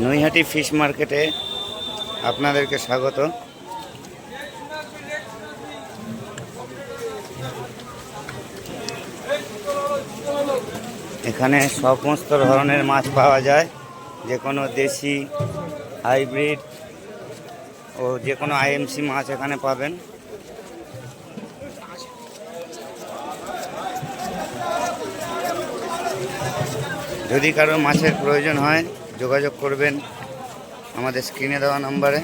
Naihati fish মার্কেটে আপনাদেরকে স্বাগত। এখানে সমস্ত ধরনের মাছ পাওয়া যায়, যে কোনো দেশি, হাইব্রিড ও যে কোনো আইএমসি মাছ এখানে পাবেন। যদি কারো মাছের প্রয়োজন হয় যোগাযোগ করবেন আমাদের স্ক্রিনে দেওয়া নম্বরে।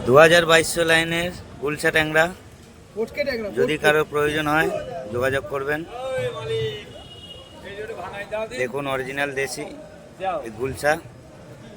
দু 2200 লাইনের গুলশা ট্যাংরা, যদি কারো প্রয়োজন হয় যোগাযোগ করবেন। দেখুন অরিজিনাল দেশি গুলশা।